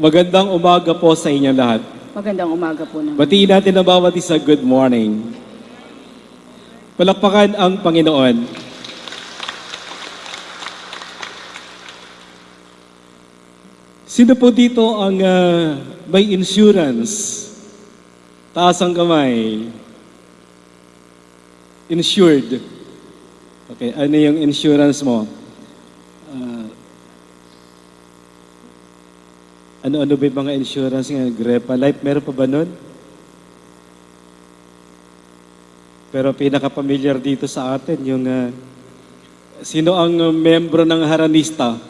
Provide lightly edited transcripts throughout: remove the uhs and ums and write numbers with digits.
Magandang umaga po sa inyo lahat. Magandang umaga po naman. Batiin natin ang bawat isa, good morning. Palakpakan ang Panginoon. Sino po dito ang may insurance? Taas ang kamay. Insured. Okay, ano yung insurance mo? Ano-ano ba yung mga insurance nga? Grepa Life, meron pa ba nun? Pero pinaka-familiar dito sa atin, yung sino ang membro ng Haranista?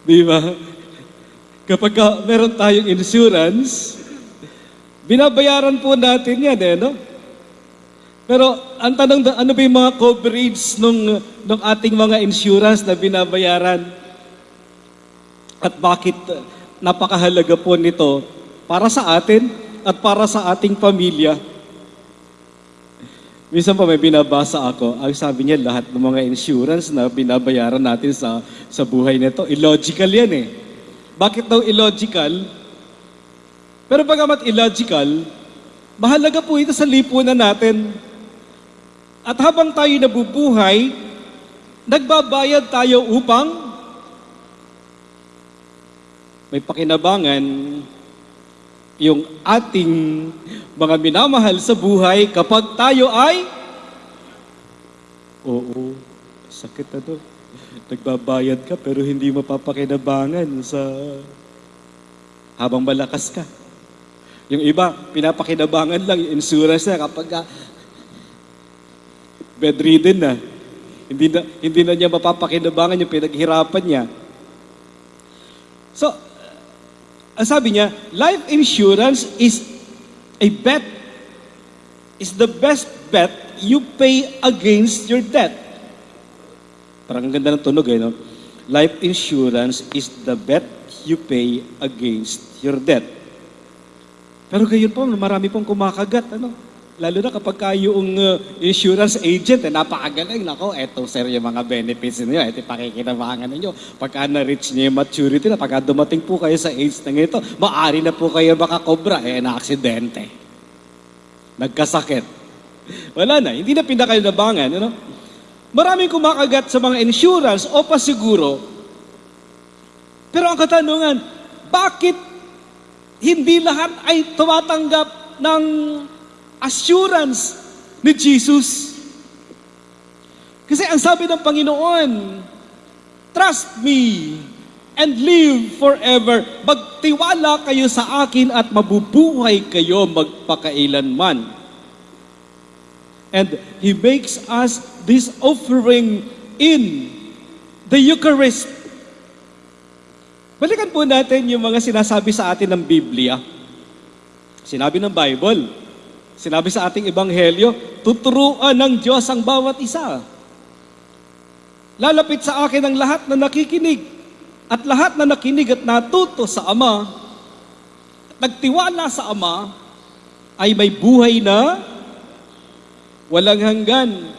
Di ba? Kapag meron tayong insurance, binabayaran po natin yan, no? Pero ang tanong, ano ba yung mga coverage nung ating mga insurance na binabayaran? At bakit napakahalaga po nito para sa atin at para sa ating pamilya? Minsan pa may binabasa ako, ang sabi niya lahat ng mga insurance na binabayaran natin sa buhay nito, illogical yan eh. Bakit daw illogical? Pero bagamat illogical, mahalaga po ito sa lipunan natin. At habang tayo nabubuhay, nagbabayad tayo upang may pakinabangan yung ating mga minamahal sa buhay kapag tayo ay oo, sakit na to. Nagbabayad ka pero hindi mapapakinabangan sa habang malakas ka. Yung iba, pinapakinabangan lang yung insurance na kapag bedridden na. Hindi na niya mapapakinabangan yung pinaghirapan niya. So, ang sabi niya, life insurance is the best bet you pay against your debt. Parang ang ganda ng tunog no? Life insurance is the bet you pay against your debt. Pero gayon po, marami pong kumakagat, ano? Lalo na kapag yung insurance agent, napakagaling. Nako, eto sir yung mga benefits niyo, eto pakikinabangan ninyo. Pagka na-reach niyo yung maturity na, pagka dumating po kayo sa age na ito, maaari na po kayo makakobra, na-aksidente. Nagkasakit. Wala na, hindi na pinakinabangan. Ano? Maraming kumakagat sa mga insurance o pasiguro. Pero ang katanungan, bakit hindi lahat ay tumatanggap ng assurance ni Jesus? Kasi ang sabi ng Panginoon, trust me and live forever. Magtiwala kayo sa akin at mabubuhay kayo magpakailanman. And He makes us this offering in the Eucharist. Balikan po natin yung mga sinasabi sa atin ng Biblia. Sinabi ng Bible, sinabi sa ating ebanghelyo, tuturuan ng Diyos ang bawat isa. Lalapit sa akin ang lahat na nakikinig at lahat na nakinig at natuto sa Ama at nagtiwala sa Ama ay may buhay na walang hanggan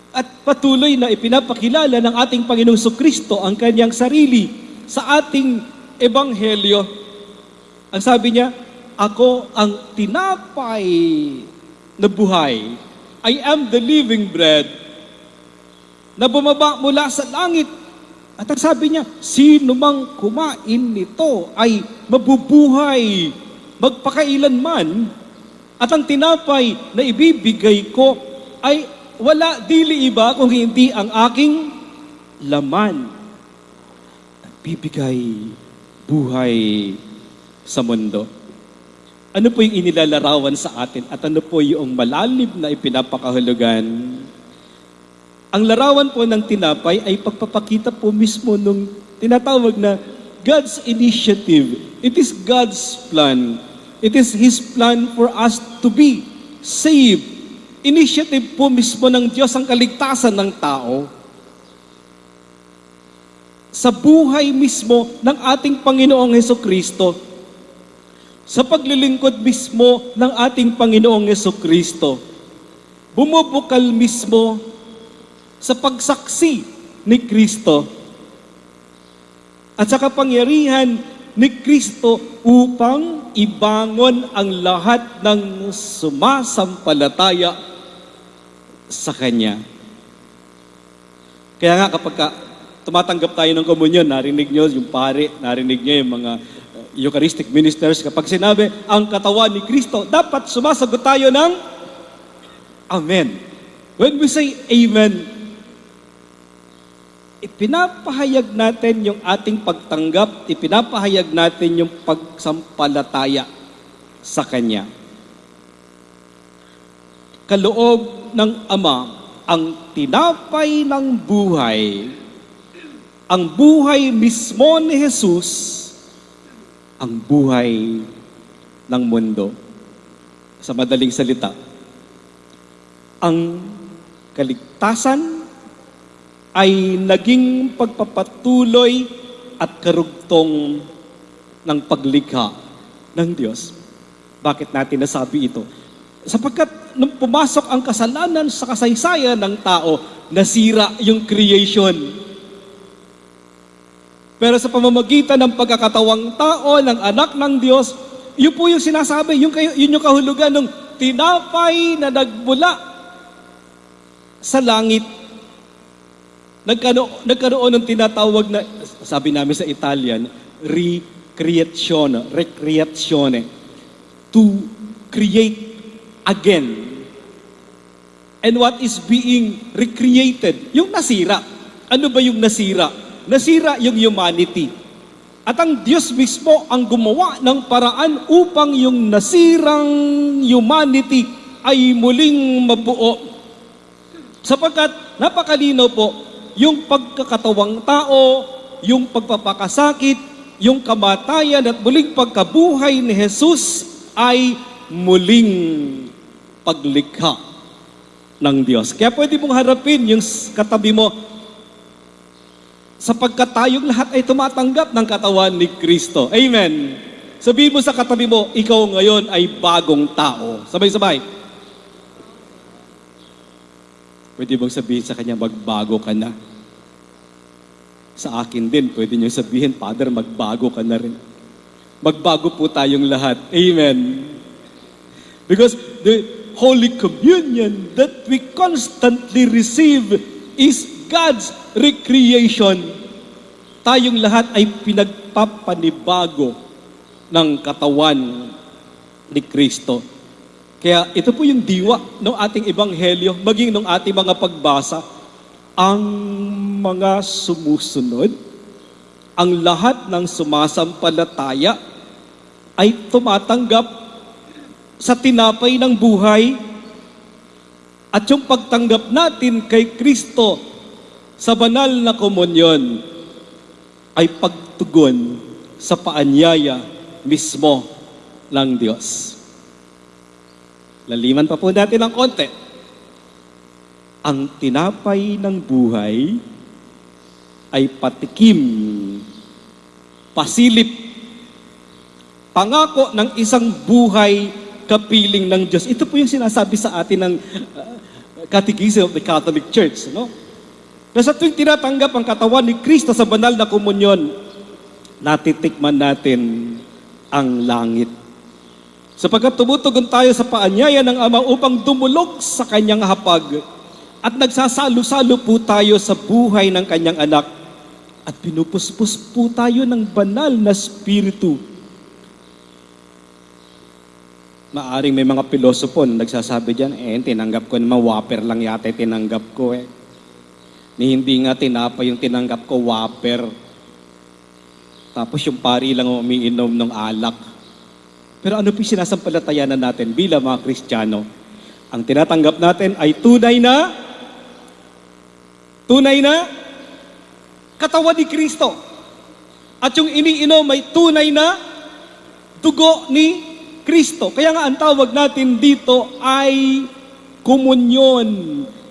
at patuloy na ipinapakilala ng ating Panginoong Jesucristo ang kanyang sarili sa ating ebanghelyo. Ang sabi niya, ako ang tinapay na buhay. I am the living bread na bumaba mula sa langit. At ang sabi niya, sino mang kumain nito ay mabubuhay magpakailanman. At ang tinapay na ibibigay ko ay wala dili iba kung hindi ang aking laman. Nagbibigay buhay sa mundo. Ano po yung inilalarawan sa atin at ano po yung malalim na ipinapakahulugan? Ang larawan po ng tinapay ay pagpapakita po mismo nung tinatawag na God's initiative. It is God's plan. It is His plan for us to be saved. Initiative po mismo ng Diyos ang kaligtasan ng tao. Sa buhay mismo ng ating Panginoong Hesukristo, sa paglilingkod mismo ng ating Panginoong Jesucristo, bumubukal mismo sa pagsaksi ni Kristo at sa kapangyarihan ni Kristo upang ibangon ang lahat ng sumasampalataya sa Kanya. Kaya nga kapag tumatanggap tayo ng komunyon, narinig nyo yung pare, narinig nyo yung mga Eucharistic ministers, kapag sinabi ang katawan ni Kristo, dapat sumasagot tayo ng Amen. When we say Amen, ipinapahayag natin yung ating pagtanggap, ipinapahayag natin yung pagsampalataya sa Kanya. Kaloob ng Ama, ang tinapay ng buhay, ang buhay mismo ni Jesus, ang buhay ng mundo. Sa madaling salita, ang kaligtasan ay naging pagpapatuloy at karugtong ng paglikha ng Diyos. Bakit natin nasabi ito? Sapagkat nung pumasok ang kasalanan sa kasaysayan ng tao, nasira yung creation. Pero sa pamamagitan ng pagkakatawang tao, ng anak ng Diyos, yun po yung sinasabi, yun yung kahulugan ng tinapay na nagmula sa langit. Nagkaroon ng tinatawag na, sabi namin sa Italian, recreazione, to create again. And what is being recreated? Yung nasira. Ano ba yung nasira? Nasira yung humanity. At ang Diyos mismo ang gumawa ng paraan upang yung nasirang humanity ay muling mabuo. Sapagkat napakalinaw po, yung pagkakatawang tao, yung pagpapakasakit, yung kamatayan at muling pagkabuhay ni Jesus ay muling paglikha ng Diyos. Kaya pwede mong harapin yung katabi mo, sapagkat tayong lahat ay tumatanggap ng katawan ni Kristo. Amen. Sabihin mo sa katabi mo, ikaw ngayon ay bagong tao. Sabay-sabay. Pwede bang sabihin sa kanya, magbago ka na? Sa akin din, pwede niyo sabihin, Father, magbago ka na rin. Magbago po tayong lahat. Amen. Because the Holy Communion that we constantly receive is God's recreation. Tayong lahat ay pinagpapanibago ng katawan ni Kristo. Kaya ito po yung diwa ng ating ebanghelyo, maging ng ating mga pagbasa. Ang mga sumusunod, ang lahat ng sumasampalataya ay tumatanggap sa tinapay ng buhay, at yung pagtanggap natin kay Kristo sa banal na komunyon ay pagtugon sa paanyaya mismo ng Diyos. Laliman pa po natin ng konti. Ang tinapay ng buhay ay patikim, pasilip, pangako ng isang buhay kapiling ng Diyos. Ito po yung sinasabi sa atin ng Catechism of the Catholic Church, no? Na sa tuwing tinatanggap ang katawan ni Kristo sa banal na komunyon, natitikman natin ang langit. Sapagkat tumutugon tayo sa paanyaya ng Ama upang dumulog sa kanyang hapag, at nagsasalo-salo po tayo sa buhay ng kanyang anak, at pinupuspos po tayo ng banal na Espiritu. Maaring may mga pilosopo na nagsasabi dyan, tinanggap ko naman, waper lang yata tinanggap ko Ni hindi nga tinapa yung tinanggap ko, waper. Tapos yung pari lang umiinom ng alak. Pero ano po sinasampalatayanan natin bilang mga Kristiyano? Ang tinatanggap natin ay tunay na katawan ni Kristo. At yung iniinom ay tunay na dugo ni Kristo. Kaya nga ang tawag natin dito ay komunyon.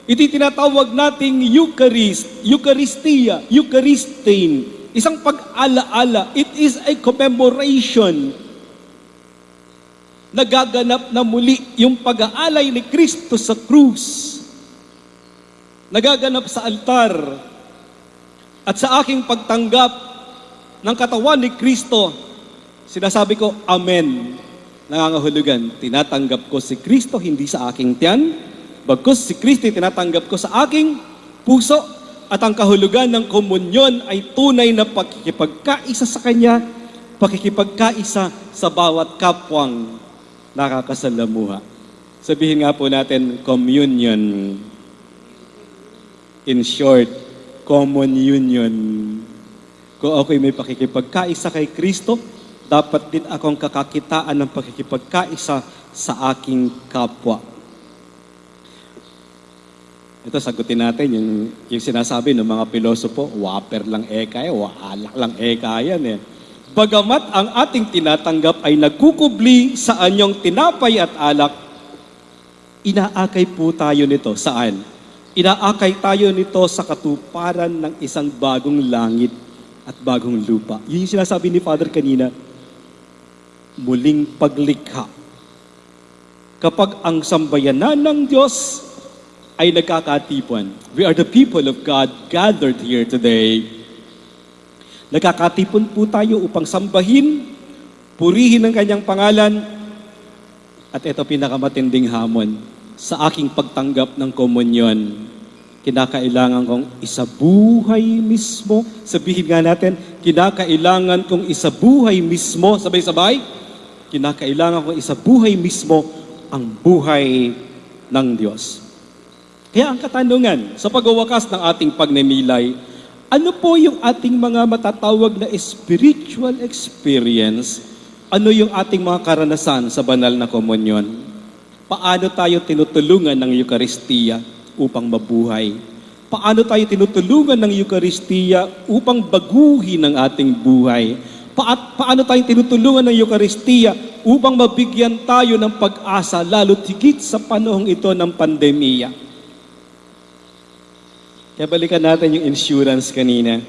Ito tinatawag nating Eucharistia, Eucharistain. Isang pag-alaala. It is a commemoration. Nagaganap na muli yung pag-aalay ni Kristo sa krus. Nagaganap sa altar. At sa aking pagtanggap ng katawan ni Kristo, sinasabi ko, Amen. Nangangahulugan, tinatanggap ko si Kristo hindi sa aking tiyan, bagkus si Kristo tinatanggap ko sa aking puso, at ang kahulugan ng komunyon ay tunay na pakikipagkaisa sa Kanya, pakikipagkaisa sa bawat kapwang nakakasalamuha. Sabihin nga po natin, communion. In short, common union. Kung ako'y may pakikipagkaisa kay Kristo, dapat din akong kakakitaan ng pakikipagkaisa sa aking kapwa. Ito, sagutin natin yung sinasabi ng mga pilosopo, waper lang eka, waalak lang eka yan eh. Bagamat ang ating tinatanggap ay nagkukubli sa anyong tinapay at alak, inaakay po tayo nito. Saan? Inaakay tayo nito sa katuparan ng isang bagong langit at bagong lupa. Yun yung sinasabi ni Father kanina, muling paglikha. Kapag ang sambayanan ng Diyos ay nagkakatipuan. We are the people of God gathered here today. Nagkakatipon po tayo upang sambahin, purihin ang Kanyang pangalan, at ito pinakamatinding hamon. Sa aking pagtanggap ng komunyon, kinakailangan kong isabuhay mismo. Sabihin nga natin, kinakailangan kong isabuhay mismo. Sabay-sabay. Kinakailangan kong isabuhay mismo ang buhay ng Diyos. Kaya ang katanungan, sa pagwawakas ng ating pagninilay, ano po yung ating mga matatawag na spiritual experience? Ano yung ating mga karanasan sa banal na komunyon? Paano tayo tinutulungan ng Eucharistia upang mabuhay? Paano tayo tinutulungan ng Eucharistia upang baguhin ang ating buhay? Paano tayo tinutulungan ng Eucharistia upang mabigyan tayo ng pag-asa, lalo't higit sa panahong ito ng pandemya? Kaya balikan natin yung insurance kanina.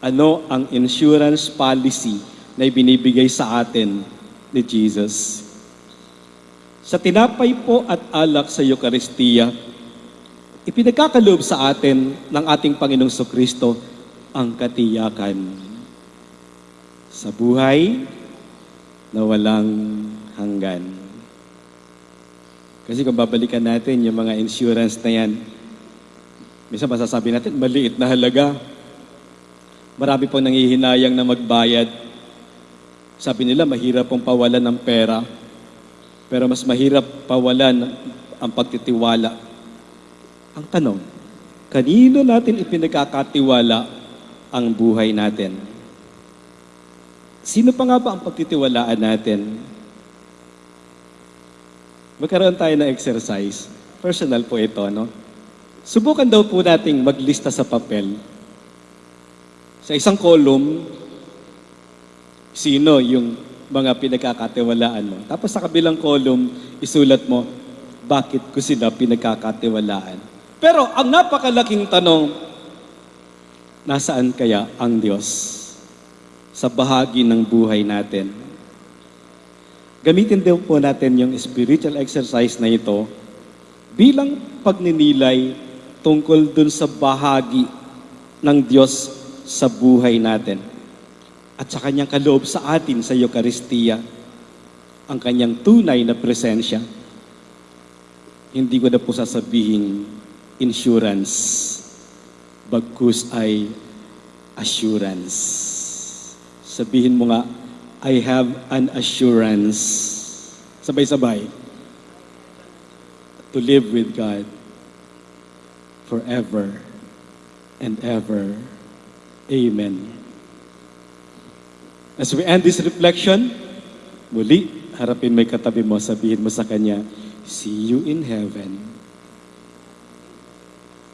Ano ang insurance policy na ibinibigay sa atin ni Jesus? Sa tinapay po at alak sa Eucharistia, ipinagkakaloob sa atin ng ating Panginoong Kristo ang katiyakan sa buhay na walang hanggan. Kasi kung babalikan natin yung mga insurance na yan, minsan masasabi natin, maliit na halaga. Marami pong nangihinayang na magbayad. Sabi nila, mahirap pong pawalan ng pera. Pero mas mahirap pawalan ang pagtitiwala. Ang tanong, kanino natin ipinagkakatiwala ang buhay natin? Sino pa nga ba ang pagtitiwalaan natin? Magkaroon tayo ng exercise. Personal po ito, no? Subukan daw po nating maglista sa papel. Sa isang column, sino yung mga pinagkakatiwalaan mo. Tapos sa kabilang column, isulat mo, bakit ko sila pinagkakatiwalaan? Pero ang napakalaking tanong, nasaan kaya ang Diyos sa bahagi ng buhay natin? Gamitin din po natin yung spiritual exercise na ito bilang pagninilay tungkol dun sa bahagi ng Diyos sa buhay natin at sa Kanyang kaloob sa atin sa Eucharistia, ang Kanyang tunay na presensya. Hindi ko na po sasabihin insurance, bagkus ay assurance. Sabihin mo nga, I have an assurance. Sabay-sabay. To live with God forever and ever. Amen. As we end this reflection, muli, harapin mo yung katabi mo, sabihin mo sa kanya, see you in heaven.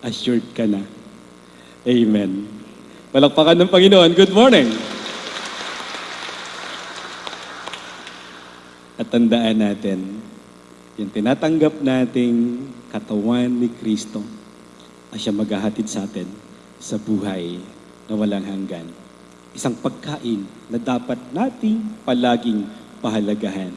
Assured ka na. Amen. Palakpakan ng Panginoon. Good morning. At tandaan natin, yung tinatanggap nating katawan ni Kristo ay siya maghahatid sa atin sa buhay na walang hanggan. Isang pagkain na dapat nating palaging pahalagahan.